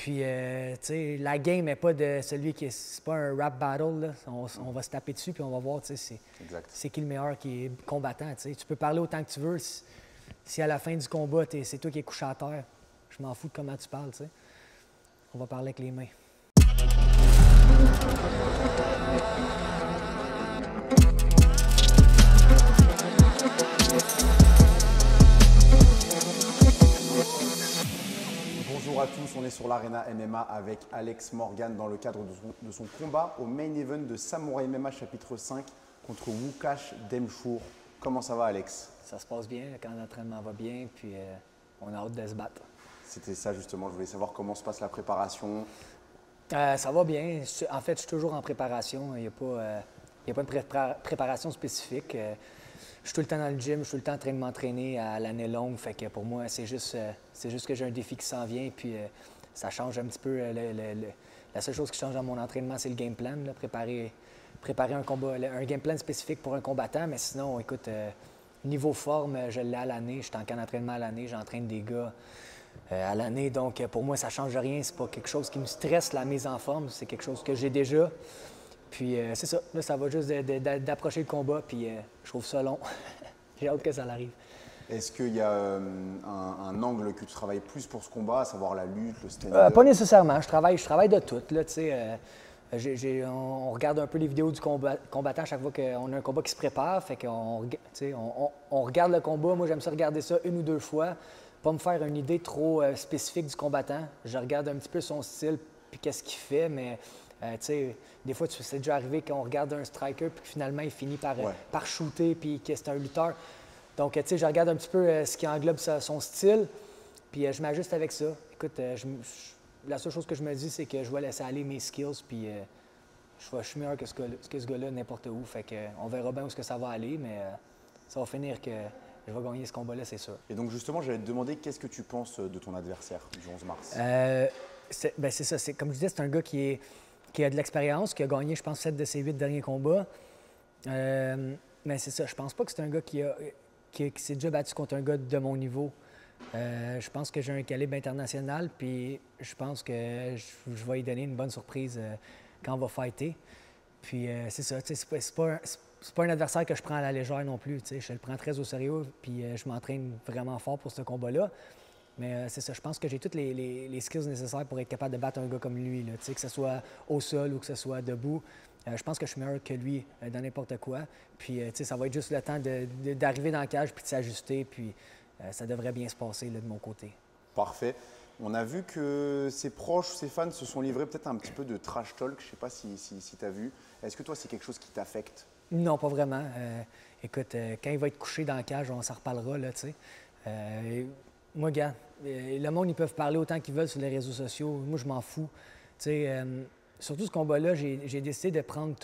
Puis, tu sais, la game n'est pas de celui qui est. C'est pas un rap battle, là. On va se taper dessus, puis on va voir, tu sais, c'est qui le meilleur qui est combattant, tu sais. Tu peux parler autant que tu veux. Si à la fin du combat, c'est toi qui es couché à terre, je m'en fous de comment tu parles, tu sais. On va parler avec les mains. Bonjour à tous, on est sur l'Arena MMA avec Alex Morgan dans le cadre de son combat au main event de Samouraï MMA chapitre 5 contre Łukasz Demchur. Comment ça va, Alex? Ça se passe bien, quand l'entraînement va bien, puis on a hâte de se battre. C'était ça justement, je voulais savoir comment se passe la préparation. Ça va bien. En fait, je suis toujours en préparation. Il n'y a pas une préparation spécifique. Je suis tout le temps dans le gym, je suis tout le temps en train de m'entraîner à l'année longue. Fait que pour moi, c'est juste que j'ai un défi qui s'en vient. Puis ça change un petit peu. La seule chose qui change dans mon entraînement, c'est le game plan. Là, préparer un combat, un game plan spécifique pour un combattant. Mais sinon, écoute, niveau forme, je l'ai à l'année. Je suis en camp d'entraînement à l'année. J'entraîne des gars à l'année. Donc pour moi, ça ne change rien. C'est pas quelque chose qui me stresse, la mise en forme. C'est quelque chose que j'ai déjà. Puis c'est ça. Là, ça va juste d'approcher le combat. Puis je trouve ça long. J'ai hâte que ça arrive. Est-ce qu'il y a un angle que tu travailles plus pour ce combat, à savoir la lutte, le stand-up? Pas nécessairement. Je travaille de tout. Là, on regarde un peu les vidéos du combattant à chaque fois qu'on a un combat qui se prépare. Fait qu'on on regarde le combat. Moi, j'aime ça regarder ça une ou deux fois. Pas me faire une idée trop spécifique du combattant. Je regarde un petit peu son style puis qu'est-ce qu'il fait, mais des fois, c'est déjà arrivé qu'on regarde un striker puis finalement, il finit par shooter puis que c'est un lutteur. Donc, je regarde un petit peu ce qui englobe son style, puis je m'ajuste avec ça. Écoute, la seule chose que je me dis, c'est que je vais laisser aller mes skills, puis je suis meilleur que ce gars-là n'importe où. Fait qu'on verra bien où est-ce que ça va aller, mais ça va finir que je vais gagner ce combat-là, c'est sûr. Et donc, justement, j'allais te demander qu'est-ce que tu penses de ton adversaire du 11 mars? C'est ça. Comme je disais, c'est un gars qui a de l'expérience, qui a gagné, je pense, 7 de ses 8 derniers combats. Mais c'est ça. Je pense pas que c'est un gars qui s'est déjà battu contre un gars de mon niveau. Je pense que j'ai un calibre international, puis je pense que je vais lui donner une bonne surprise quand on va fighter. Puis c'est ça. C'est pas un adversaire que je prends à la légère non plus. Je le prends très au sérieux, puis je m'entraîne vraiment fort pour ce combat-là. Mais c'est ça, je pense que j'ai toutes les skills nécessaires pour être capable de battre un gars comme lui, là, que ce soit au sol ou que ce soit debout. Je pense que je suis meilleur que lui dans n'importe quoi. Puis ça va être juste le temps d'arriver dans la cage puis de s'ajuster. Puis ça devrait bien se passer là, de mon côté. Parfait. On a vu que ses proches, ses fans se sont livrés peut-être un petit peu de trash talk. Je ne sais pas si tu as vu. Est-ce que toi, c'est quelque chose qui t'affecte? Non, pas vraiment. Écoute, quand il va être couché dans la cage, on s'en reparlera, là, tu sais. Moi, gars, le monde, ils peuvent parler autant qu'ils veulent sur les réseaux sociaux. Moi, je m'en fous. Tu sais, surtout ce combat-là, j'ai décidé de prendre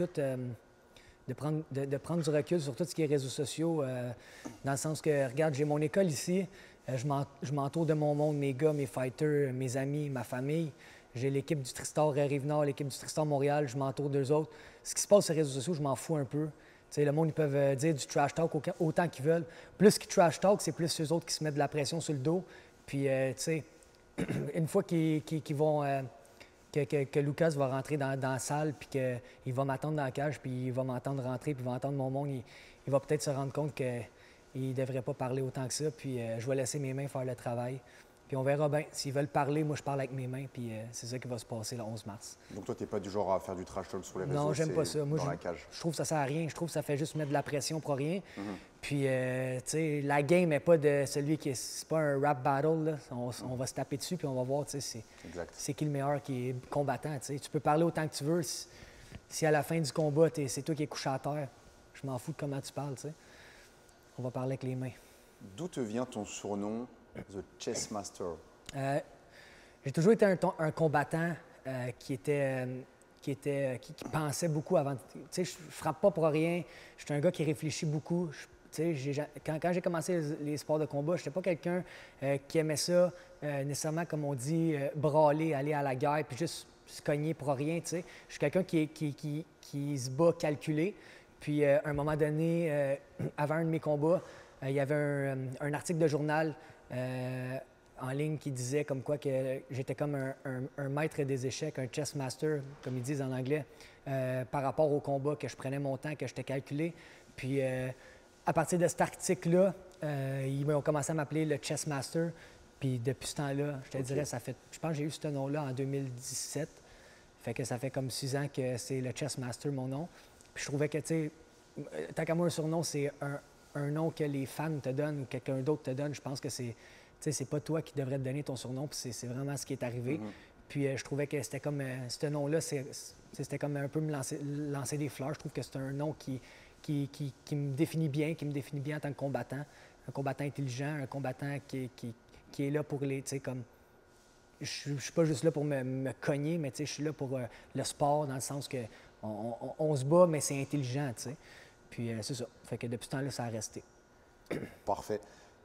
de prendre du recul sur tout ce qui est réseaux sociaux, dans le sens que, regarde, j'ai mon école ici, je m'entoure de mon monde, mes gars, mes fighters, mes amis, ma famille. J'ai l'équipe du Tristar Rive-Nord, l'équipe du Tristar Montréal, je m'entoure d'eux autres. Ce qui se passe sur les réseaux sociaux, je m'en fous un peu. T'sais, le monde, ils peuvent dire du trash talk autant qu'ils veulent. Plus qu'ils trash talk, c'est plus eux autres qui se mettent de la pression sur le dos. Puis, tu sais, une fois qu'ils vont... que Lucas va rentrer dans la salle, puis qu'il va m'attendre dans la cage, puis il va m'entendre rentrer, puis il va entendre mon monde, il va peut-être se rendre compte qu'il ne devrait pas parler autant que ça, puis je vais laisser mes mains faire le travail. Puis on verra bien. S'ils veulent parler, moi, je parle avec mes mains, puis c'est ça qui va se passer le 11 mars. Donc toi, tu n'es pas du genre à faire du trash talk sur les réseaux? Non, j'aime pas ça. Moi, dans la cage. Je trouve que ça sert à rien. Je trouve que ça fait juste mettre de la pression pour rien. Puis, tu sais, la game n'est pas de celui qui est... C'est pas un rap battle, là. On va se taper dessus, puis on va voir, tu sais, c'est qui le meilleur qui est combattant, tu sais. Tu peux parler autant que tu veux. Si à la fin du combat, c'est toi qui es couché à terre, je m'en fous de comment tu parles, tu sais. On va parler avec les mains. D'où te vient ton surnom, The Chess Master? J'ai toujours été un combattant qui pensait beaucoup avant. Tu sais, je frappe pas pour rien. Je suis un gars qui réfléchit beaucoup. Tu sais, quand j'ai commencé les sports de combat, je n'étais pas quelqu'un qui aimait ça nécessairement, comme on dit, braler, aller à la guerre, puis juste se cogner pour rien. Tu sais. Je suis quelqu'un qui se bat calculé. Puis, à un moment donné, avant un de mes combats, il y avait un article de journal en ligne qui disait comme quoi que j'étais comme un maître des échecs, un chess master, comme ils disent en anglais, par rapport au combat, que je prenais mon temps, que j'étais calculé. Puis à partir de cet article-là, ils ont commencé à m'appeler le chess master. Puis depuis ce temps-là, je te dirais, ça fait, je pense que j'ai eu ce nom-là en 2017. Fait que ça fait comme 6 ans que c'est le chess master, mon nom. Puis je trouvais que, tu sais, tant qu'à moi, un surnom, c'est un nom que les fans te donnent ou quelqu'un d'autre te donne. Je pense que c'est pas toi qui devrais te donner ton surnom, puis c'est vraiment ce qui est arrivé. Puis je trouvais que c'était comme, ce nom-là, c'était comme un peu me lancer des fleurs. Je trouve que c'est un nom qui me définit bien, en tant que combattant. Un combattant intelligent, un combattant qui est là pour les, tu sais, comme... Je suis pas juste là pour me cogner, mais tu sais, je suis là pour le sport, dans le sens que on se bat, mais c'est intelligent, tu sais. Puis c'est ça. Fait que depuis ce temps-là, ça a resté. Parfait.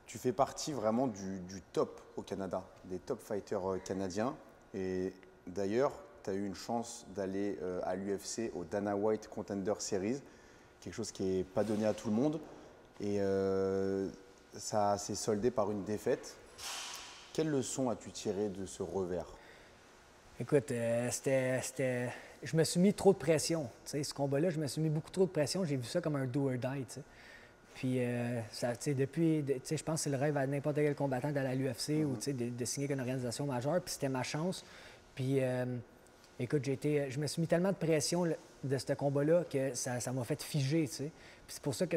Tu fais partie vraiment du top au Canada, des top fighters canadiens. Et d'ailleurs, tu as eu une chance d'aller à l'UFC, au Dana White Contender Series, quelque chose qui n'est pas donné à tout le monde. Et ça s'est soldé par une défaite. Quelle leçon as-tu tiré de ce revers? Écoute, je me suis mis trop de pression. Tu sais, ce combat-là, je me suis mis beaucoup trop de pression. J'ai vu ça comme un do or die, tu sais. Puis, ça, tu sais, depuis, tu sais, je pense que c'est le rêve à n'importe quel combattant d'aller à l'UFC ou, tu sais, de signer avec une organisation majeure. Puis c'était ma chance. Puis, écoute, je me suis mis tellement de pression de ce combat-là que ça m'a fait figer, tu sais. Puis c'est pour ça que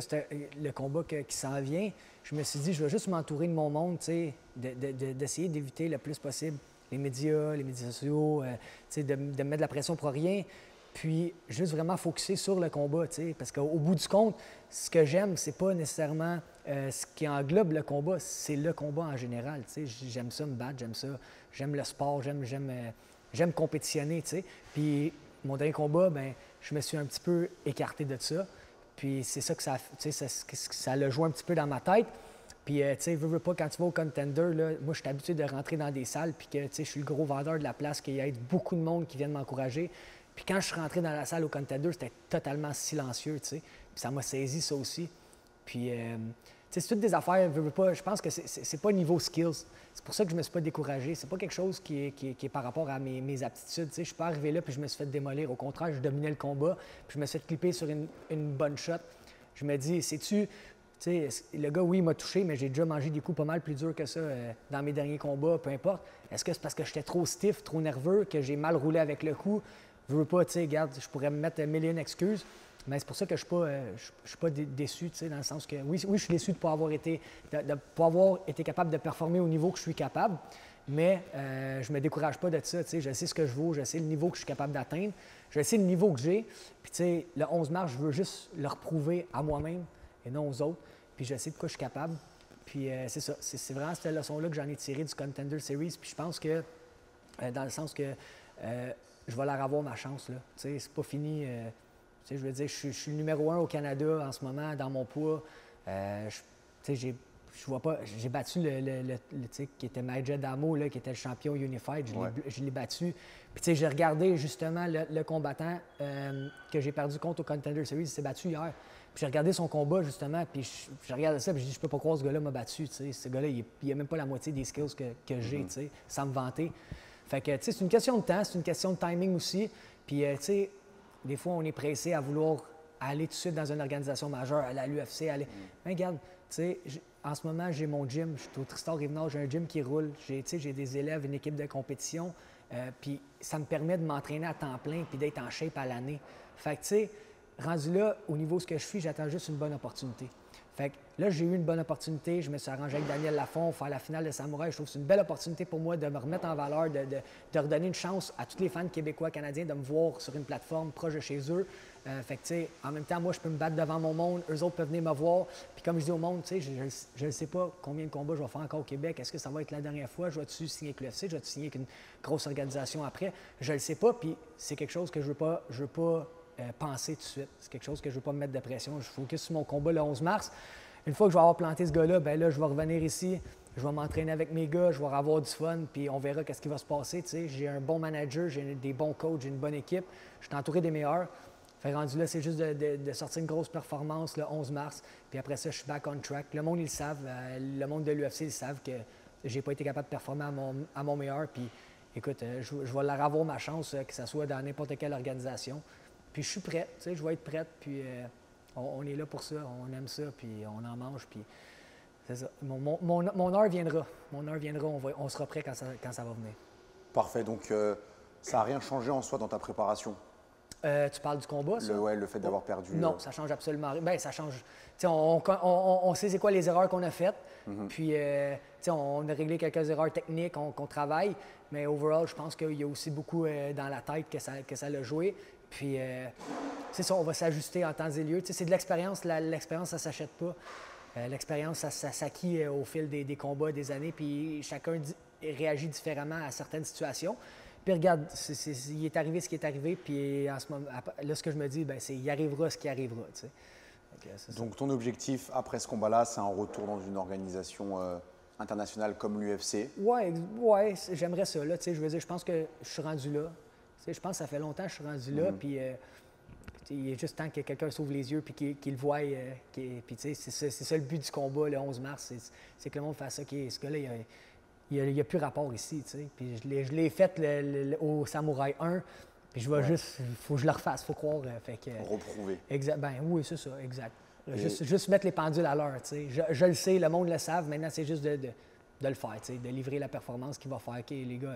le combat qui s'en vient, je me suis dit, je vais juste m'entourer de mon monde, tu sais, d'essayer d'éviter le plus possible les médias sociaux, tu sais, de me mettre de la pression pour rien, puis juste vraiment focusser sur le combat, tu sais, parce qu'au bout du compte, ce que j'aime, c'est pas nécessairement ce qui englobe le combat, c'est le combat en général, tu sais. J'aime ça me battre, j'aime le sport, j'aime compétitionner, tu sais. Puis mon dernier combat, ben je me suis un petit peu écarté de ça. Puis c'est ça que ça l'a joué un petit peu dans ma tête. Puis, tu sais, veux pas, quand tu vas au Contender, là, moi, je suis habitué de rentrer dans des salles, puis que, tu sais, je suis le gros vendeur de la place, qu'il y ait beaucoup de monde qui viennent m'encourager. Puis quand je suis rentré dans la salle au Contender, c'était totalement silencieux, tu sais. Puis ça m'a saisi, ça aussi. Puis, tu sais, c'est toutes des affaires, veux pas, je pense que c'est pas niveau skills. C'est pour ça que je me suis pas découragé. C'est pas quelque chose qui est par rapport à mes aptitudes, tu sais. Je suis pas arrivé là, puis je me suis fait démolir. Au contraire, je dominais le combat, puis je me suis fait clipper sur une bonne shot. Je me dis, sais-tu... Tu sais, le gars, oui, il m'a touché, mais j'ai déjà mangé des coups pas mal plus durs que ça dans mes derniers combats, peu importe. Est-ce que c'est parce que j'étais trop stiff, trop nerveux, que j'ai mal roulé avec le coup? Je veux pas, tu sais, regarde, je pourrais me mettre mille et une excuses, mais c'est pour ça que je suis pas déçu, tu sais, dans le sens que, oui, je suis déçu de ne pas avoir été capable de performer au niveau que je suis capable, mais je me décourage pas de ça, tu sais, je sais ce que je vaux, je sais le niveau que je suis capable d'atteindre, je sais le niveau que j'ai, puis tu sais, le 11 mars, je veux juste le reprouver à moi-même et non aux autres. Puis je sais de quoi je suis capable. Puis c'est ça. C'est vraiment cette leçon-là que j'en ai tirée du Contender Series. Puis je pense que, dans le sens que je vais leur avoir ma chance, là. Tu sais, c'est pas fini. Tu sais, je veux dire, je suis le numéro 1 au Canada en ce moment, dans mon poids. Tu sais, je vois pas... J'ai battu tu sais, qui était Majed Damo, là, qui était le champion Unified. Je l'ai battu. Puis tu sais, j'ai regardé justement le combattant que j'ai perdu contre au Contender Series. Il s'est battu hier. Puis j'ai regardé son combat, justement, puis je regardais ça, puis je dis, je peux pas croire que ce gars-là m'a battu, tu sais. Ce gars-là, il a même pas la moitié des skills que j'ai, tu sais, sans me vanter. Fait que, tu sais, c'est une question de temps, c'est une question de timing aussi. Puis, tu sais, des fois, on est pressé à vouloir aller tout de suite dans une organisation majeure, aller à l'UFC, aller... Mais regarde, tu sais, en ce moment, j'ai mon gym, je suis au Tristar Rive-Nord, j'ai un gym qui roule, tu sais, j'ai des élèves, une équipe de compétition, puis ça me permet de m'entraîner à temps plein puis d'être en shape à l'année. Fait que, tu sais, rendu là, au niveau de ce que je suis, j'attends juste une bonne opportunité. Fait que là, j'ai eu une bonne opportunité. Je me suis arrangé avec Daniel Lafont, faire la finale de Samouraï. Je trouve que c'est une belle opportunité pour moi de me remettre en valeur, de redonner une chance à tous les fans québécois, canadiens, de me voir sur une plateforme proche de chez eux. Fait que, tu sais, en même temps, moi, je peux me battre devant mon monde. Eux autres peuvent venir me voir. Puis comme je dis au monde, tu sais, je ne sais pas combien de combats je vais faire encore au Québec. Est-ce que ça va être la dernière fois? Je vais-tu signer avec l'UFC? Je vais-tu signer avec une grosse organisation après? Je ne le sais pas. Puis c'est quelque chose que je veux pas penser tout de suite. C'est quelque chose que je ne veux pas me mettre de pression. Je focus sur mon combat le 11 mars. Une fois que je vais avoir planté ce gars-là, bien là, je vais revenir ici, je vais m'entraîner avec mes gars, je vais avoir du fun, puis on verra qu'est-ce qui va se passer. Tu sais, j'ai un bon manager, j'ai des bons coachs, j'ai une bonne équipe. Je suis entouré des meilleurs. Fait rendu là, c'est juste de sortir une grosse performance le 11 mars, puis après ça, je suis back on track. Le monde, ils le savent. Le monde de l'UFC, ils savent que j'ai pas été capable de performer à mon meilleur. Puis, écoute, je vais leur avoir ma chance, que ce soit dans n'importe quelle organisation. Puis, je suis prêt, tu sais, je vais être prête. Puis, on est là pour ça, on aime ça, puis on en mange. Puis, c'est ça. Mon heure viendra. Mon heure viendra, on sera prêt quand ça va venir. Parfait. Donc, ça n'a rien changé en soi dans ta préparation? Tu parles du combat, ça? Le fait d'avoir perdu. Non, ça change absolument rien. Bien, ça change. Tu sais, on sait c'est quoi les erreurs qu'on a faites. Puis, tu sais, on a réglé quelques erreurs techniques qu'on travaille. Mais overall, je pense qu'il y a aussi beaucoup dans la tête que ça l'a joué. Puis, c'est ça, on va s'ajuster en temps et lieu. Tu sais, c'est de l'expérience. L'expérience, ça ne s'achète pas. L'expérience, ça s'acquit au fil des combats, des années. Puis, chacun réagit différemment à certaines situations. Puis regarde, il est arrivé ce qui est arrivé, puis en ce moment, là, ce que je me dis, c'est il arrivera ce qui arrivera. Tu sais. Donc, ton objectif après ce combat-là, c'est un retour dans une organisation internationale comme l'UFC? Ouais, j'aimerais ça. Là, tu sais, je veux dire, je pense que je suis rendu là. Tu sais, je pense que ça fait longtemps que je suis rendu là, puis il est juste temps que quelqu'un s'ouvre les yeux puis qu'il le voie. Puis tu sais, c'est ça le but du combat le 11 mars, c'est que le monde fasse ça. Ce gars-là, il n'y a plus rapport ici, tu sais. Puis je l'ai fait au Samouraï 1, puis je vais juste, il faut que je le refasse, il faut croire. Fait que, reprouver. Exact, ben oui, c'est ça, exact. Juste mettre les pendules à l'heure, tu sais. Je le sais, le monde le savent, maintenant c'est juste de le faire, tu sais, de livrer la performance qui va faire, OK, les gars,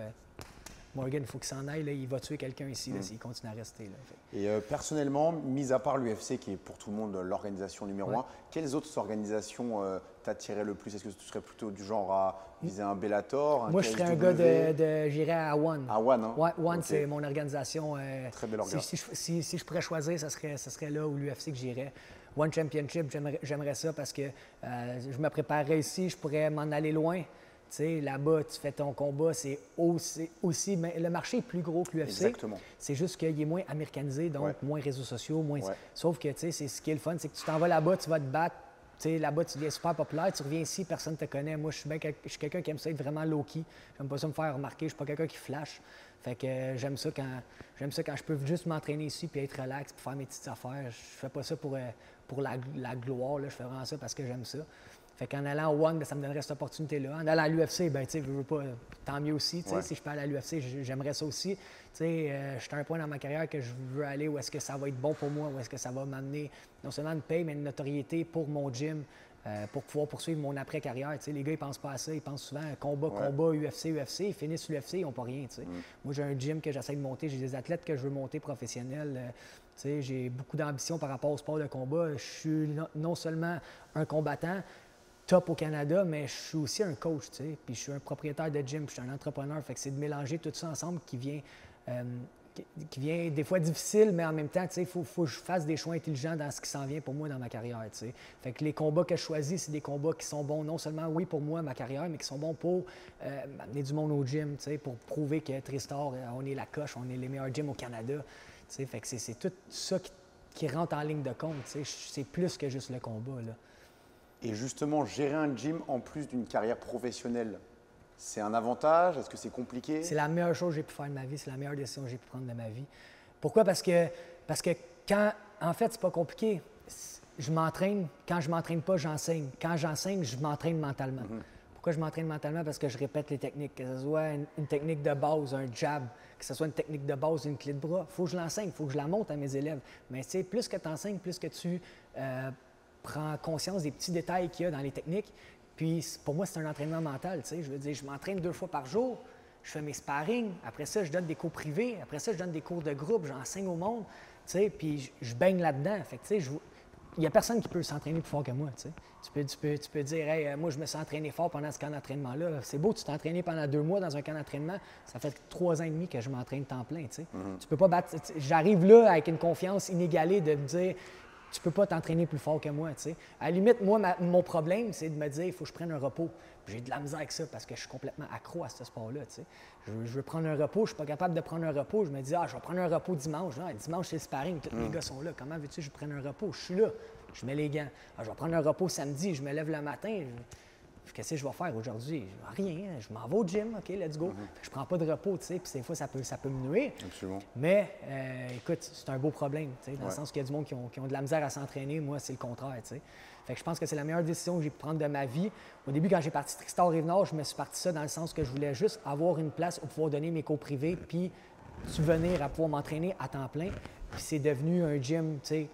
Morgan, il faut qu'il s'en aille, là, il va tuer quelqu'un ici, s'il continue à rester. Là. Et personnellement, mis à part l'UFC, qui est pour tout le monde l'organisation numéro 1, quelles autres organisations t'attiraient le plus? Est-ce que tu serais plutôt du genre à viser un Bellator, Moi, je serais un gars j'irais à One. À One, hein? Ouais, One, okay. C'est mon organisation. Très belle organisation. Si je pourrais choisir, ça serait là où l'UFC que j'irais. One Championship, j'aimerais ça parce que je me préparerais ici, je pourrais m'en aller loin. Tu sais, là-bas, tu fais ton combat, c'est aussi mais le marché est plus gros que l'UFC. Exactement. C'est juste qu'il est moins américanisé, donc moins réseaux sociaux, moins. Sauf que, tu sais, c'est ce qui est le fun, c'est que tu t'en vas là-bas, tu vas te battre. Tu sais, là-bas, tu deviens super populaire, tu reviens ici, personne ne te connaît. Moi, je suis quelqu'un qui aime ça être vraiment low-key. J'aime pas ça me faire remarquer, je suis pas quelqu'un qui flash. Fait que j'aime ça quand je peux juste m'entraîner ici puis être relax puis faire mes petites affaires. Je fais pas ça pour la gloire, là. Je fais vraiment ça parce que j'aime ça. Fait qu'en allant au One, ça me donnerait cette opportunité-là. En allant à l'UFC, tu sais, je veux pas, tant mieux aussi. Si je peux aller à l'UFC, j'aimerais ça aussi. Tu sais, je suis à un point dans ma carrière que je veux aller où est-ce que ça va être bon pour moi, où est-ce que ça va m'amener non seulement une paye, mais une notoriété pour mon gym, pour pouvoir poursuivre mon après-carrière. Tu sais, les gars, ils pensent pas à ça. Ils pensent souvent à combat, UFC. Ils finissent l'UFC, ils n'ont pas rien. Tu sais. Moi, j'ai un gym que j'essaie de monter. J'ai des athlètes que je veux monter professionnels. Tu sais, j'ai beaucoup d'ambition par rapport au sport de combat. Je suis non seulement un combattant, top au Canada, mais je suis aussi un coach, tu sais, puis je suis un propriétaire de gym, puis je suis un entrepreneur, fait que c'est de mélanger tout ça ensemble qui vient des fois difficile, mais en même temps, tu sais, il faut que je fasse des choix intelligents dans ce qui s'en vient pour moi dans ma carrière, tu sais. Fait que les combats que je choisis, c'est des combats qui sont bons non seulement, oui, pour moi, ma carrière, mais qui sont bons pour amener du monde au gym, tu sais, pour prouver que Tristar, on est la coche, on est les meilleurs gyms au Canada, tu sais, fait que c'est tout ça qui rentre en ligne de compte, tu sais, c'est plus que juste le combat, là. Et justement, gérer un gym en plus d'une carrière professionnelle, c'est un avantage? Est-ce que c'est compliqué? C'est la meilleure chose que j'ai pu faire de ma vie. C'est la meilleure décision que j'ai pu prendre de ma vie. Pourquoi? Parce que quand... En fait, c'est pas compliqué. Je m'entraîne. Quand je m'entraîne pas, j'enseigne. Quand j'enseigne, je m'entraîne mentalement. Pourquoi je m'entraîne mentalement? Parce que je répète les techniques. Que ce soit une technique de base, un jab, que ce soit une technique de base, une clé de bras, il faut que je l'enseigne, il faut que je la montre à mes élèves. Mais tu sais, plus que tu enseignes, plus que tu... prends conscience des petits détails qu'il y a dans les techniques. Puis, pour moi, c'est un entraînement mental. Tu sais. Je veux dire, je m'entraîne 2 fois par jour, je fais mes sparring, après ça, je donne des cours privés, après ça, je donne des cours de groupe, j'enseigne au monde, tu sais, puis je baigne là-dedans. Fait que, tu sais, il n'y a personne qui peut s'entraîner plus fort que moi. Tu sais. Tu peux dire, hey, moi, je me suis entraîné fort pendant ce camp d'entraînement-là. C'est beau, tu t'es entraîné pendant 2 mois dans un camp d'entraînement. Ça fait 3 ans et demi que je m'entraîne temps plein. Tu sais. Tu peux pas battre. J'arrive là avec une confiance inégalée de me dire, tu peux pas t'entraîner plus fort que moi, tu sais. À la limite, moi, mon problème, c'est de me dire, il faut que je prenne un repos. J'ai de la misère avec ça parce que je suis complètement accro à ce sport-là, tu sais. Je veux prendre un repos, je suis pas capable de prendre un repos. Je me dis, je vais prendre un repos dimanche. Non, dimanche, c'est le sparring, tous les gars sont là. Comment veux-tu que je prenne un repos? Je suis là, je mets les gants. Je vais prendre un repos samedi, je me lève le matin. qu'est-ce que je vais faire aujourd'hui? Rien, je m'en vais au gym, OK, let's go. Je prends pas de repos, tu sais, puis des fois, ça peut me nuire. Absolument. Mais, écoute, c'est un beau problème, tu sais, dans le sens qu'il y a du monde qui ont de la misère à s'entraîner. Moi, c'est le contraire, tu sais. Fait que je pense que c'est la meilleure décision que j'ai pu prendre de ma vie. Au début, quand j'ai parti Tristar Rive-Nord, je me suis parti ça dans le sens que je voulais juste avoir une place où pouvoir donner mes cours privés, puis subvenir à pouvoir m'entraîner à temps plein. Puis c'est devenu un gym, tu sais,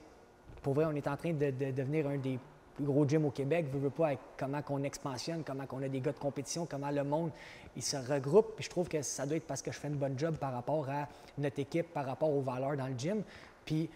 pour vrai, on est en train de devenir un des plus gros gyms au Québec. Veux pas avec comment qu'on expansionne, comment qu'on a des gars de compétition, comment le monde, il se regroupe. Puis je trouve que ça doit être parce que je fais une bonne job par rapport à notre équipe, par rapport aux valeurs dans le gym. Puis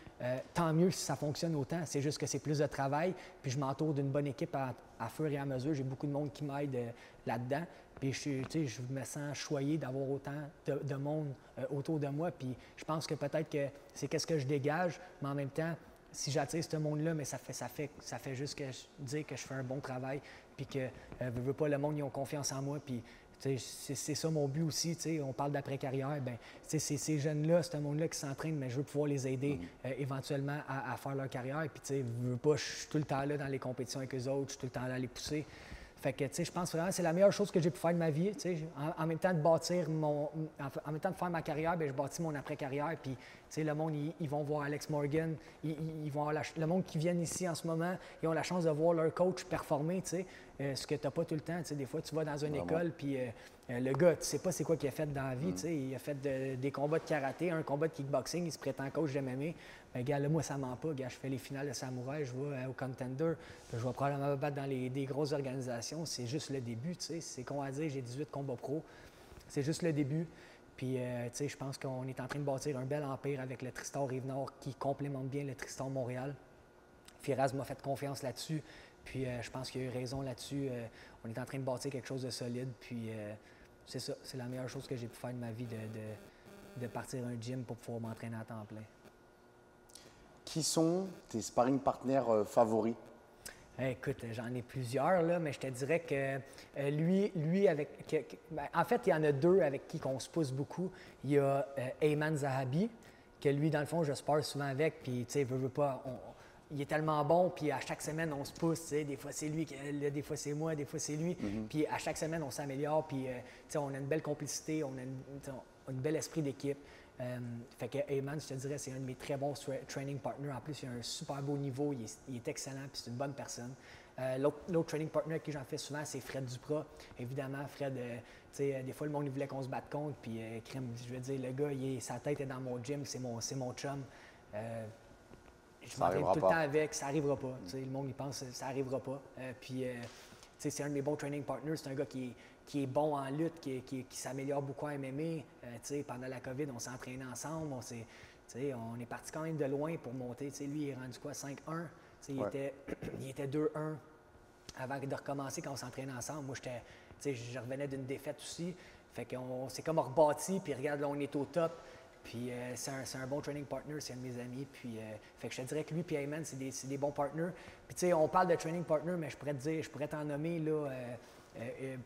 tant mieux si ça fonctionne autant. C'est juste que c'est plus de travail. Puis je m'entoure d'une bonne équipe à fur et à mesure. J'ai beaucoup de monde qui m'aide là-dedans. Puis je me sens choyé d'avoir autant de monde autour de moi. Puis je pense que peut-être que c'est qu'est-ce que je dégage, mais en même temps, si j'attire ce monde-là, mais ça fait juste dire que je fais un bon travail, puis que veux pas, le monde, ils ont confiance en moi, puis c'est ça mon but aussi. On parle d'après-carrière, bien, c'est ces jeunes-là, ce monde-là qui s'entraînent, mais je veux pouvoir les aider éventuellement à faire leur carrière, puis veux pas, je suis tout le temps là dans les compétitions avec eux autres, je suis tout le temps là à les pousser. Fait que, je pense vraiment que c'est la meilleure chose que j'ai pu faire de ma vie. En même temps de bâtir en même temps de faire ma carrière, bien, je bâtis mon après-carrière. Puis, le monde, ils vont voir Alex Morgan. Ils vont le monde qui vient ici en ce moment, ils ont la chance de voir leur coach performer, ce que tu n'as pas tout le temps. Des fois, tu vas dans une école, puis le gars, tu sais pas c'est quoi qu'il a fait dans la vie. Il a fait des combats de karaté, un combat de kickboxing, il se prétend coach de MMA. Mais gars, là, moi, ça ment pas. Gars, je fais les finales de samouraï, je vais au contender, je vais probablement me battre dans des grosses organisations. C'est juste le début, c'est con à dire, j'ai 18 combats pro. C'est juste le début. Puis, je pense qu'on est en train de bâtir un bel empire avec le Tristar Rive-Nord qui complémente bien le Tristar Montréal. Firas m'a fait confiance là-dessus. Puis, je pense qu'il a eu raison là-dessus. On est en train de bâtir quelque chose de solide. Puis, c'est ça. C'est la meilleure chose que j'ai pu faire de ma vie, de partir un gym pour pouvoir m'entraîner à temps plein. Qui sont tes sparring partners favoris? Écoute, j'en ai plusieurs, là, mais je te dirais que lui en fait, il y en a deux avec qui on se pousse beaucoup. Il y a Ayman Zahabi, que lui, dans le fond, je spare souvent avec, puis, tu sais, veut pas, il est tellement bon, puis à chaque semaine, on se pousse, tu sais, des fois c'est lui, des fois c'est moi, des fois c'est lui, puis à chaque semaine, on s'améliore, puis, tu sais, on a une belle complicité, on a une belle esprit d'équipe. Fait que Ayman, je te dirais, c'est un de mes très bons training partners. En plus, il a un super beau niveau, il est excellent, puis c'est une bonne personne. L'autre training partner avec qui j'en fais souvent, c'est Fred Duprat. Évidemment, Fred, tu sais, des fois, le monde il voulait qu'on se batte contre, puis je veux dire, le gars, sa tête est dans mon gym, c'est mon chum. Je m'entraîne tout le temps avec, ça n'arrivera pas. Tu sais, le monde, il pense que ça n'arrivera pas. Puis, tu sais, c'est un de mes bons training partners, c'est un gars qui est bon en lutte, qui s'améliore beaucoup en MMA. Pendant la COVID, on s'est entraîné ensemble. On est parti quand même de loin pour monter. Lui, il est rendu quoi, 5-1. Il était 2-1 avant de recommencer quand on s'entraînait ensemble. Moi, je revenais d'une défaite aussi. Fait qu'on s'est comme rebâti, puis regarde, là, on est au top. Puis c'est un bon training partner, c'est un de mes amis. Puis, fait que je te dirais que lui et Ayman, c'est des bons partners. Puis, tu sais, on parle de training partner, mais je pourrais t'en nommer, là,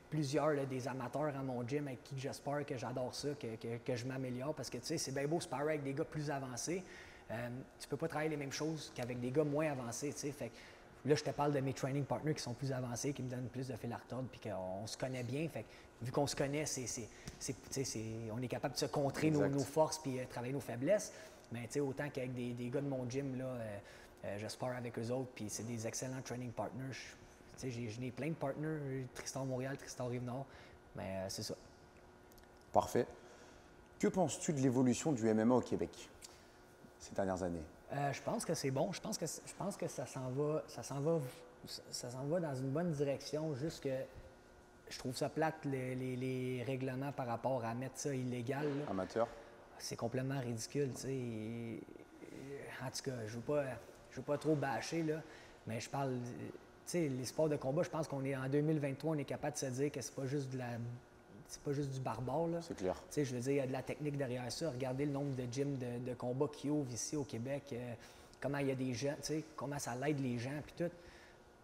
plusieurs là, des amateurs à mon gym avec qui j'espère que j'adore ça, que je m'améliore. Parce que, tu sais, c'est bien beau sparrer avec des gars plus avancés. Tu peux pas travailler les mêmes choses qu'avec des gars moins avancés, tu sais. Fait que là, je te parle de mes training partners qui sont plus avancés, qui me donnent plus de fil à retordre, puis qu'on se connaît bien. Fait que, vu qu'on se connaît, on est capable de se contrer nos forces puis travailler nos faiblesses. Mais autant qu'avec des gars de mon gym, là, je spare avec eux autres, puis c'est des excellents training partners. J'ai plein de partners, Tristar Montréal, Tristar Rive-Nord, mais c'est ça. Parfait. Que penses-tu de l'évolution du MMA au Québec ces dernières années? Je pense que c'est bon. Je pense que ça s'en va dans une bonne direction. Juste que je trouve ça plate, les règlements par rapport à mettre ça illégal. Là. Amateur? C'est complètement ridicule, tu sais. En tout cas, je veux pas trop bâcher, là, mais je parle... Tu sais, les sports de combat, je pense qu'on est en 2023, on est capable de se dire que c'est pas juste du barbare, là. C'est clair. Tu sais, je veux dire, il y a de la technique derrière ça. Regardez le nombre de gyms de combat qui ouvrent ici au Québec, comment il y a des gens, tu sais, comment ça l'aide les gens, puis tout.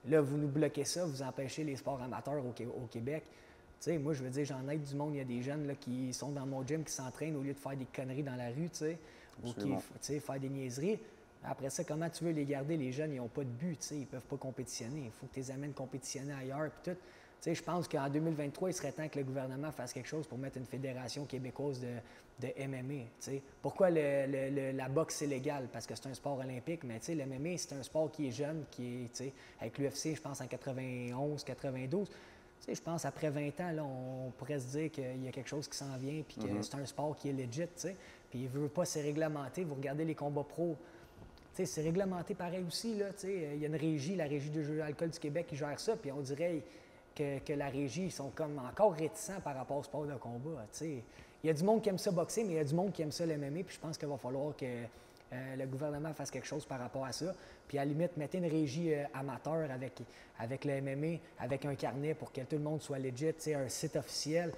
Là, vous nous bloquez ça, vous empêchez les sports amateurs au Québec. Tu sais, moi, je veux dire, j'en aide du monde. Il y a des jeunes là, qui sont dans mon gym, qui s'entraînent au lieu de faire des conneries dans la rue, tu sais, ou qui faire des niaiseries. Après ça, comment tu veux les garder? Les jeunes, ils n'ont pas de but, tu sais, ils ne peuvent pas compétitionner. Il faut que tu les amènes compétitionner ailleurs, puis tout. Je pense qu'en 2023, il serait temps que le gouvernement fasse quelque chose pour mettre une fédération québécoise de MMA. Pourquoi la boxe, c'est légal? Parce que c'est un sport olympique, mais le MMA, c'est un sport qui est jeune, qui est, avec l'UFC, je pense, en 91, 92. Je pense après 20 ans, là, on pourrait se dire qu'il y a quelque chose qui s'en vient puis que c'est un sport qui est legit. Puis il ne veut pas se réglementer. Vous regardez les combats pro, c'est réglementé pareil aussi. Il y a une régie, la Régie du jeu d'alcool du Québec, qui gère ça. Puis on dirait que la régie, ils sont comme encore réticents par rapport au sport de combat. Il y a du monde qui aime ça boxer, mais il y a du monde qui aime ça l'MMA. Puis je pense qu'il va falloir que le gouvernement fasse quelque chose par rapport à ça. Puis à la limite, mettez une régie amateur avec le MMA, avec un carnet pour que tout le monde soit legit, un site officiel.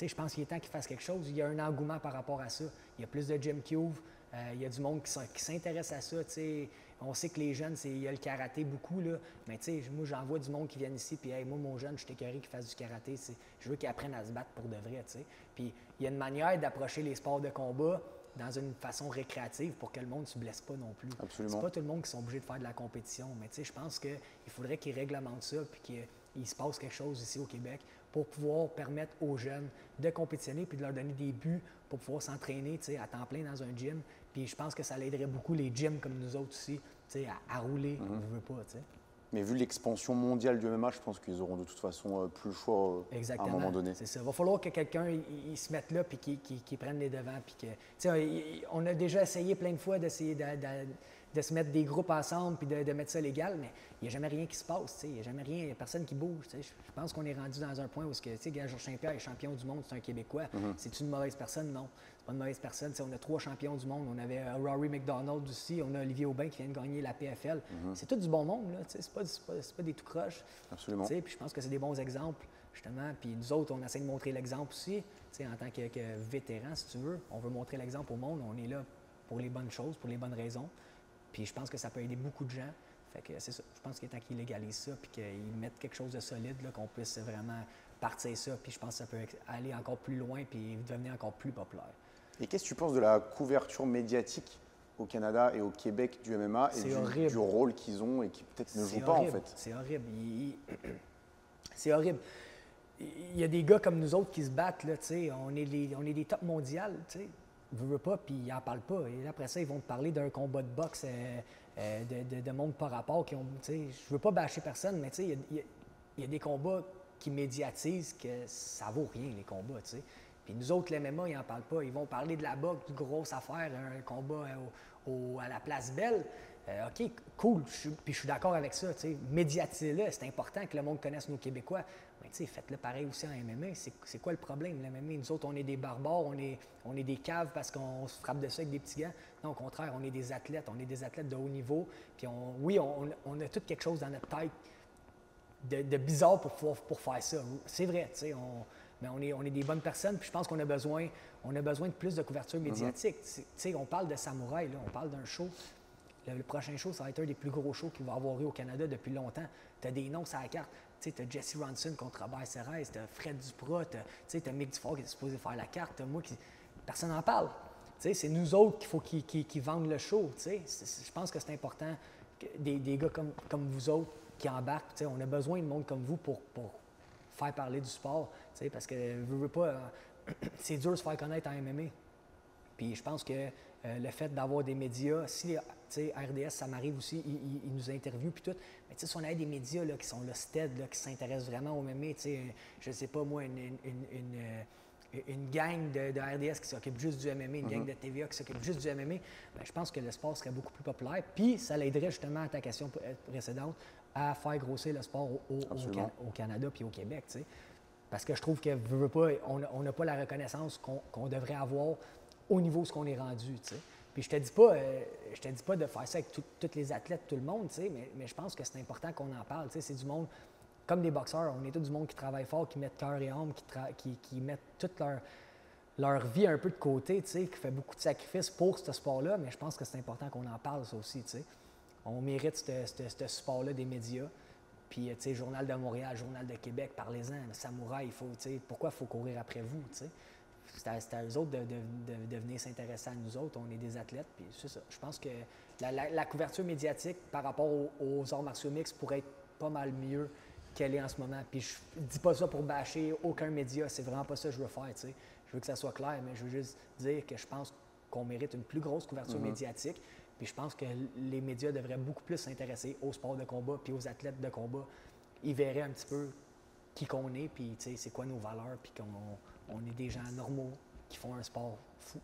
Je pense qu'il est temps qu'ils fassent quelque chose. Il y a un engouement par rapport à ça. Il y a plus de gyms qui ouvrent. Il y a du monde qui s'intéresse à ça. On sait que les jeunes, il y a le karaté beaucoup, là. Mais moi, j'en vois du monde qui viennent ici, puis hey, moi, mon jeune, je suis écœuré qu'il fasse du karaté. Je veux qu'il apprenne à se battre pour de vrai. Puis il y a une manière d'approcher les sports de combat dans une façon récréative pour que le monde ne se blesse pas non plus. Absolument. C'est pas tout le monde qui sont obligés de faire de la compétition, mais je pense qu'il faudrait qu'ils réglementent ça puis qu'il se passe quelque chose ici au Québec pour pouvoir permettre aux jeunes de compétitionner puis de leur donner des buts pour pouvoir s'entraîner à temps plein dans un gym. Puis je pense que ça aiderait beaucoup les gyms comme nous autres aussi à rouler, on ne veut pas. Mais vu l'expansion mondiale du MMA, je pense qu'ils auront de toute façon plus le choix à un moment donné. C'est ça. Il va falloir que quelqu'un il se mette là et qu'il prenne les devants. Puis on a déjà essayé plein de fois d'essayer de se mettre des groupes ensemble puis de mettre ça légal, mais il n'y a jamais rien qui se passe. Il n'y a jamais rien, il n'y a personne qui bouge. Je pense qu'on est rendu dans un point où Georges Saint-Pierre est champion du monde, c'est un Québécois. C'est une mauvaise personne? Non. C'est pas une mauvaise personne. On a 3 champions du monde. On avait Rory McDonald aussi. On a Olivier Aubin qui vient de gagner la PFL. C'est tout du bon monde. C'est pas des tout croches. Absolument. Puis je pense que c'est des bons exemples, justement. Puis nous autres, on essaie de montrer l'exemple aussi. En tant que vétéran, si tu veux, on veut montrer l'exemple au monde. On est là pour les bonnes choses, pour les bonnes raisons. Puis je pense que ça peut aider beaucoup de gens. Fait que c'est ça. Je pense qu'il est temps qu'ils légalisent ça puis qu'ils mettent quelque chose de solide, là, qu'on puisse vraiment partir ça. Puis je pense que ça peut aller encore plus loin puis devenir encore plus populaire. Et qu'est-ce que tu penses de la couverture médiatique au Canada et au Québec du MMA et du rôle qu'ils ont et qui peut-être ne jouent pas en fait? C'est horrible. C'est horrible. Il y a des gars comme nous autres qui se battent, là, on est des top mondiales, ne veut pas, puis ils n'en parlent pas. Et après ça, ils vont te parler d'un combat de boxe de monde par rapport. Je ne veux pas bâcher personne, mais il y a des combats qui médiatisent que ça vaut rien, les combats. Puis nous autres, les MMA, ils n'en parlent pas. Ils vont parler de la boxe, d'une grosse affaire, un combat à la Place Belle. OK, cool, puis je suis d'accord avec ça. Médiatisez-le, c'est important que le monde connaisse nos Québécois. Mais faites-le pareil aussi en MMA. C'est quoi le problème, le MMA? Nous autres, on est des barbares, on est des caves parce qu'on se frappe de ça avec des petits gants. Non, au contraire, on est des athlètes de haut niveau. Puis on a tout quelque chose dans notre tête de bizarre pour faire ça. C'est vrai, mais on est des bonnes personnes, puis je pense qu'on a besoin de plus de couverture médiatique. On parle de samouraï, là, on parle d'un show. Le prochain show, ça va être un des plus gros shows qu'il va y avoir eu au Canada depuis longtemps. Tu as des noms sur la carte. Tu as Jesse Ronson contre Robert Serres, tu as Fred Duprat, tu as Mick Dufort qui est supposé faire la carte, t'as moi qui... Personne n'en parle. C'est nous autres qu'il faut qu'ils vendent le show. Je pense que c'est important que des gars comme vous autres qui embarquent. On a besoin de monde comme vous pour faire parler du sport. Parce que, veux pas, c'est dur de se faire connaître en MMA. Puis je pense que le fait d'avoir des médias, si RDS, ça m'arrive aussi, ils nous interviewent puis tout, mais si on a des médias là, qui sont là, stead, là, qui s'intéressent vraiment au MMA, je sais pas moi, une gang de RDS qui s'occupe juste du MMA, une gang de TVA qui s'occupe juste du MMA, bien, je pense que le sport serait beaucoup plus populaire. Puis ça l'aiderait justement à ta question précédente à faire grossir le sport au Canada puis au Québec. T'sais. Parce que je trouve que on n'a pas la reconnaissance qu'on devrait avoir au niveau de ce qu'on est rendu. T'sais. Puis je te dis pas de faire ça avec tous les athlètes, tout le monde, mais je pense que c'est important qu'on en parle. C'est du monde, comme des boxeurs, on est tous du monde qui travaille fort, qui mettent cœur et âme, qui mettent toute leur vie un peu de côté, qui fait beaucoup de sacrifices pour ce sport-là, mais je pense que c'est important qu'on en parle, ça aussi. T'sais. On mérite ce support-là des médias. Puis, tu sais, Journal de Montréal, Journal de Québec, parlez-en. Samouraï, pourquoi il faut courir après vous, tu sais? C'est à eux autres de venir s'intéresser à nous autres. On est des athlètes, puis c'est ça. Je pense que la couverture médiatique par rapport aux arts martiaux mixtes pourrait être pas mal mieux qu'elle est en ce moment. Puis je dis pas ça pour bâcher aucun média, c'est vraiment pas ça que je veux faire, tu sais. Je veux que ça soit clair, mais je veux juste dire que je pense qu'on mérite une plus grosse couverture médiatique. Puis je pense que les médias devraient beaucoup plus s'intéresser au sport de combat puis aux athlètes de combat. Ils verraient un petit peu qui qu'on est, puis tu sais, c'est quoi nos valeurs, puis qu'on est des gens normaux qui font un sport fou.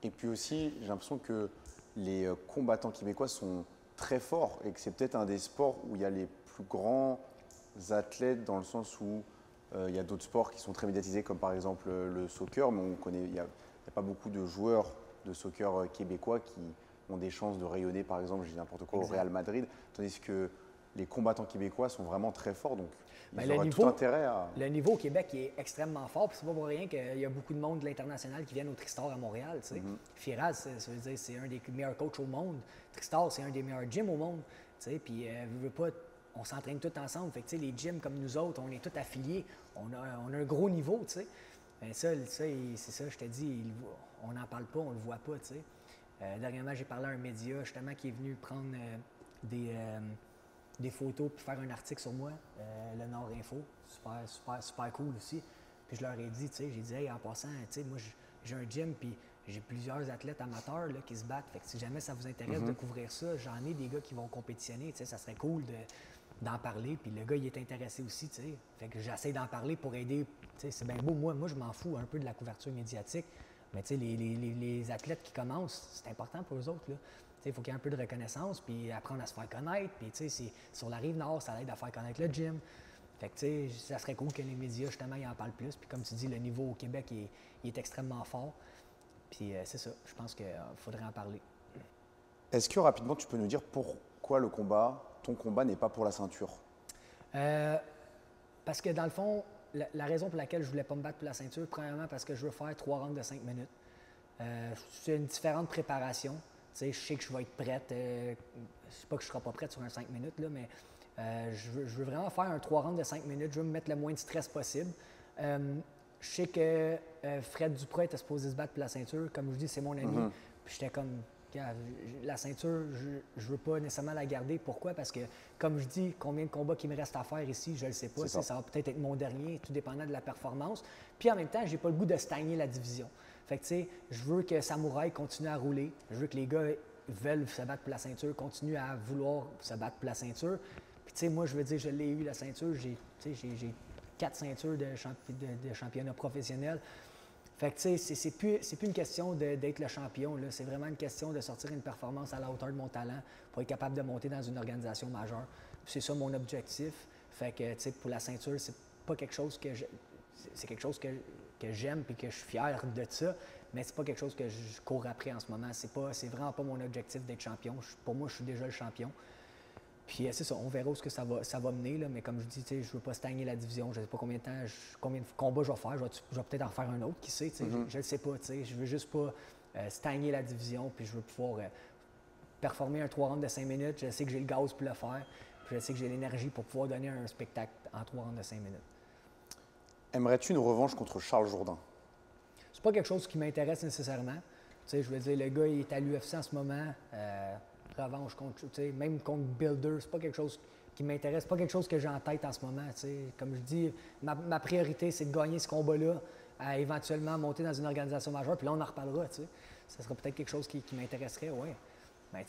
Et puis aussi, j'ai l'impression que les combattants québécois sont très forts et que c'est peut-être un des sports où il y a les plus grands athlètes dans le sens où il y a d'autres sports qui sont très médiatisés comme par exemple le soccer, mais il n'y a pas beaucoup de joueurs de soccer québécois qui ont des chances de rayonner par exemple, je dis n'importe quoi, au Real Madrid, tandis que les combattants québécois sont vraiment très forts, donc ils auraient tout intérêt à… Le niveau au Québec est extrêmement fort, puis c'est pas pour rien qu'il y a beaucoup de monde de l'international qui viennent au Tristar à Montréal. Tu sais. Firas, ça veut dire c'est un des meilleurs coachs au monde. Tristar, c'est un des meilleurs gyms au monde. Tu sais, puis on s'entraîne tous ensemble. Fait que, tu sais, les gyms comme nous autres, on est tous affiliés. On a un gros niveau. Tu sais. Ben, c'est ça, je te dis, on n'en parle pas, on le voit pas. Tu sais. Dernièrement, j'ai parlé à un média justement qui est venu prendre des photos puis faire un article sur moi, le Nord Info, super cool aussi. Puis je leur ai dit, tu sais, j'ai dit, hey, en passant, tu sais, moi j'ai un gym puis j'ai plusieurs athlètes amateurs là, qui se battent. Fait que si jamais ça vous intéresse de couvrir ça, j'en ai des gars qui vont compétitionner, tu sais, ça serait cool d'en parler. Puis le gars, il est intéressé aussi, tu sais. Fait que j'essaie d'en parler pour aider, tu sais, c'est bien beau. Moi, je m'en fous un peu de la couverture médiatique, mais tu sais, les athlètes qui commencent, c'est important pour eux autres, là. Il faut qu'il y ait un peu de reconnaissance, puis apprendre à se faire connaître. Puis, tu sais, sur la Rive-Nord, ça aide à faire connaître le gym. Fait que, tu sais, ça serait cool que les médias, justement, ils en parlent plus. Puis, comme tu dis, le niveau au Québec, il est extrêmement fort. Puis, c'est ça. Je pense qu'il faudrait en parler. Est-ce que, rapidement, tu peux nous dire pourquoi ton combat n'est pas pour la ceinture? Parce que, dans le fond, la raison pour laquelle je ne voulais pas me battre pour la ceinture, premièrement, parce que je veux faire 3 rounds de 5 minutes. C'est une différente préparation. Tu sais, je sais que je vais être prête. C'est pas que je ne serai pas prête sur un 5 minutes, là, mais je veux vraiment faire un 3 rounds de 5 minutes. Je veux me mettre le moins de stress possible. Je sais que Fred Duprat était supposé se battre pour la ceinture. Comme je dis, c'est mon ami. Puis j'étais comme, la ceinture, je veux pas nécessairement la garder. Pourquoi? Parce que, comme je dis, combien de combats qu'il me reste à faire ici, je ne le sais pas. Ça va peut-être être mon dernier, tout dépendant de la performance. Puis en même temps, j'ai pas le goût de stagner la division. Fait que, tu sais, je veux que Samouraï continue à rouler. Je veux que les gars veulent se battre pour la ceinture, continuent à vouloir se battre pour la ceinture. Puis, tu sais, moi, je veux dire, je l'ai eu, la ceinture. J'ai 4 ceintures de championnat professionnel. Fait que, tu sais, c'est plus une question d'être le champion, là. C'est vraiment une question de sortir une performance à la hauteur de mon talent pour être capable de monter dans une organisation majeure. C'est ça mon objectif. Fait que, tu sais, pour la ceinture, c'est pas quelque chose que c'est quelque chose que j'aime et que je suis fier de ça, mais c'est pas quelque chose que je cours après en ce moment. C'est vraiment pas mon objectif d'être champion. Pour moi, je suis déjà le champion. Puis c'est ça, on verra où ça va mener, là, mais comme je dis, je ne veux pas stagner la division. Je ne sais pas combien de combats je vais faire. Je vais peut-être en faire un autre, qui sait. Je ne sais pas. Je veux juste pas stagner la division, puis je veux pouvoir performer un 3 rounds de 5 minutes. Je sais que j'ai le gaz pour le faire, puis je sais que j'ai l'énergie pour pouvoir donner un spectacle en 3 rounds de 5 minutes. Aimerais-tu une revanche contre Charles Jourdain? C'est pas quelque chose qui m'intéresse nécessairement. Je veux dire, le gars, il est à l'UFC en ce moment. Revanche contre, même contre Bilder, c'est pas quelque chose qui m'intéresse, c'est pas quelque chose que j'ai en tête en ce moment. Comme je dis, ma priorité, c'est de gagner ce combat-là, à éventuellement monter dans une organisation majeure, puis là, on en reparlera. Ça sera peut-être quelque chose qui m'intéresserait, oui. Mais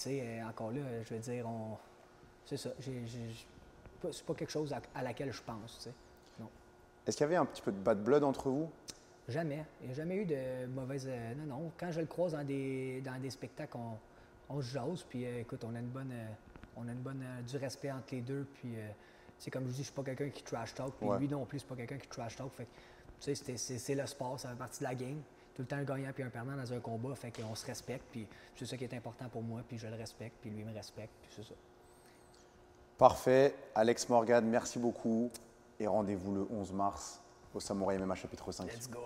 encore là, je veux dire, c'est ça. C'est pas quelque chose à laquelle je pense. Non. Est-ce qu'il y avait un petit peu de bad blood entre vous? Jamais. Il n'y a jamais eu de mauvaise. Non. Quand je le croise dans des spectacles, on se jase, puis écoute, on a une bonne du respect entre les deux, puis comme je dis, je suis pas quelqu'un qui trash talk, puis lui non plus, c'est pas quelqu'un qui trash talk. Fait que, c'est le sport, ça fait partie de la game. Tout le temps un gagnant puis un perdant dans un combat, fait qu'on se respecte, puis c'est ça qui est important pour moi, puis je le respecte, puis lui me respecte, puis c'est ça. Parfait. Alex Morgan, merci beaucoup, et rendez-vous le 11 mars au Samouraï MMA chapitre 5. Let's go!